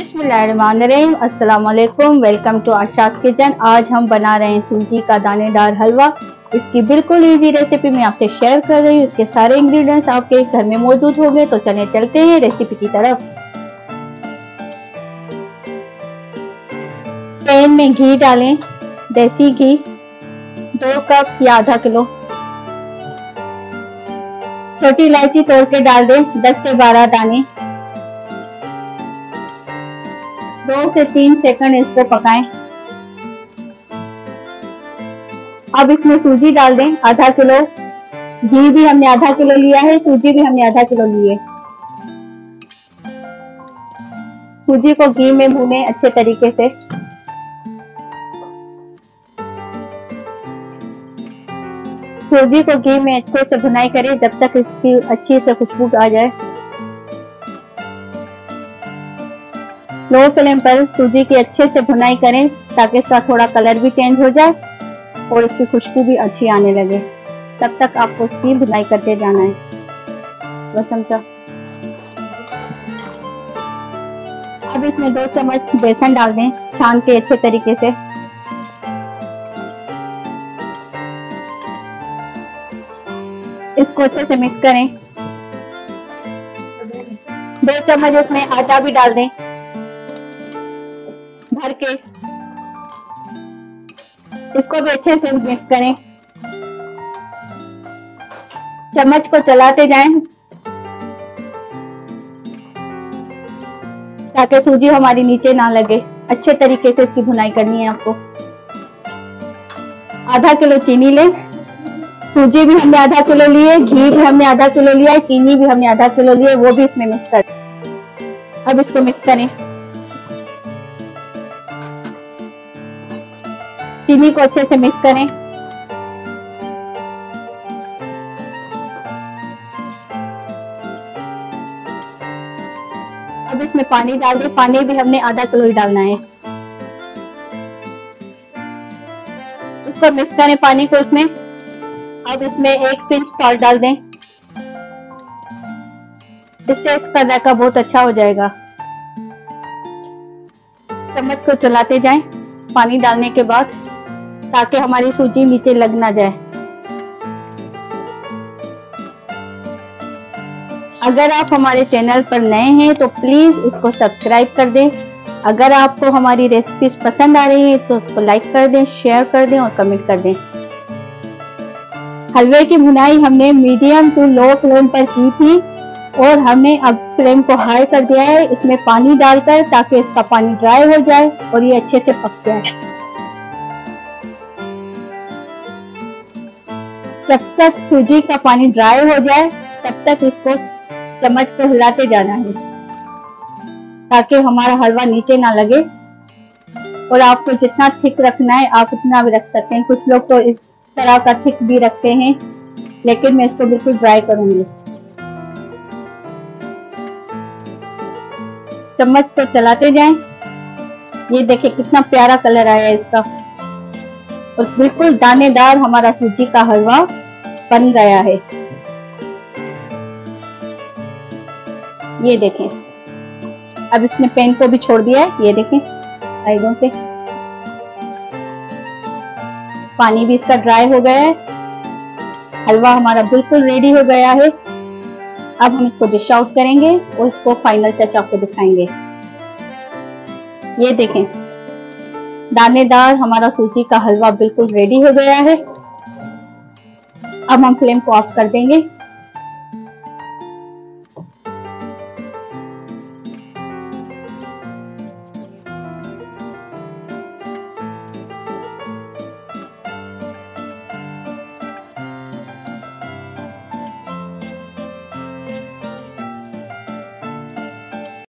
बिस्मिल्लाहिर्रहमानिर्रहीम। अस्सलाम वालेकुम। Welcome to Asha's kitchen. आज हम बना रहे हैं सूजी का दानेदार हलवा। इसकी बिल्कुल इजी रेसिपी मैं आपसे शेयर कर रही हूँ। इसके सारे इंग्रेडिएंट्स आपके घर में मौजूद होंगे। तो चलिए चलते हैं रेसिपी की तरफ। पैन में घी डालें, देसी घी 2 कप या आधा किलो। छोटी इलायची तोड़ के डाल दें 10 से 12 दाने। 2 से 3 सेकंड इसको पकाएं। अब इसमें सूजी डाल दें आधा किलो। घी भी हमने आधा किलो लिया है, सूजी भी हमने आधा किलो ली है। सूजी को घी में भूनें अच्छे तरीके से। सूजी को घी में अच्छे से भुनाई करें जब तक इसकी अच्छी से खुशबू आ जाए। लो फ्लेम पर सूजी की अच्छे से भुनाई करें ताकि इसका थोड़ा कलर भी चेंज हो जाए और इसकी खुशबू भी अच्छी आने लगे। तब तक आपको इसकी भुनाई करते जाना है। बस चमचा। अब इसमें 2 चम्मच बेसन डाल दें छान के अच्छे तरीके से। इसको अच्छे से मिक्स करें। 2 चम्मच इसमें आटा भी डाल दें भर के। इसको भी अच्छे से मिक्स करें। चम्मच को चलाते जाएं ताकि सूजी हमारी नीचे ना लगे। अच्छे तरीके से इसकी भुनाई करनी है आपको। आधा किलो चीनी लें। सूजी भी हमने आधा किलो ली है, घी भी हमने आधा किलो लिया है, चीनी भी हमने आधा किलो ली है, वो भी इसमें मिक्स कर। अब इसको मिक्स करें। चीनी को अच्छे से मिक्स करें। अब इसमें पानी डाल दें। पानी भी हमने आधा किलो ही डालना है। इसको मिक्स करें पानी को इसमें। अब इसमें 1 पिंच सॉल्ट डाल दें। इससे इसका जायका बहुत अच्छा हो जाएगा। चम्मच को चलाते जाएं पानी डालने के बाद ताकि हमारी सूजी नीचे लग ना जाए। अगर आप हमारे चैनल पर नए हैं तो प्लीज इसको सब्सक्राइब कर दें। अगर आपको हमारी रेसिपीज पसंद आ रही है तो उसको लाइक कर दें, शेयर कर दें और कमेंट कर दें। हलवे की भुनाई हमने मीडियम टू लो फ्लेम पर की थी और हमने अब फ्लेम को हाई कर दिया है इसमें पानी डालकर ताकि इसका पानी ड्राई हो जाए और ये अच्छे से पक जाए। जब तक सूजी का पानी ड्राई हो जाए तब तक इसको चम्मच को हिलाते जाना है ताकि हमारा हलवा नीचे ना लगे। और आपको जितना थिक रखना है आप उतना भी रख सकते हैं। कुछ लोग तो इस तरह का थिक भी रखते हैं, लेकिन मैं इसको बिल्कुल ड्राई करूंगी। चम्मच को चलाते जाएं। ये देखिए कितना प्यारा कलर आया है इसका और बिल्कुल दानेदार हमारा सूजी का हलवा बन गया है। ये देखें। अब इसने पैन को भी छोड़ दिया है। ये देखें साइडों से पानी भी इसका ड्राई हो गया है। हलवा हमारा बिल्कुल रेडी हो गया है। अब हम इसको डिश आउट करेंगे और इसको फाइनल टच आपको दिखाएंगे। ये देखें दानेदार हमारा सूजी का हलवा बिल्कुल रेडी हो गया है। अब हम फ्लेम को ऑफ कर देंगे।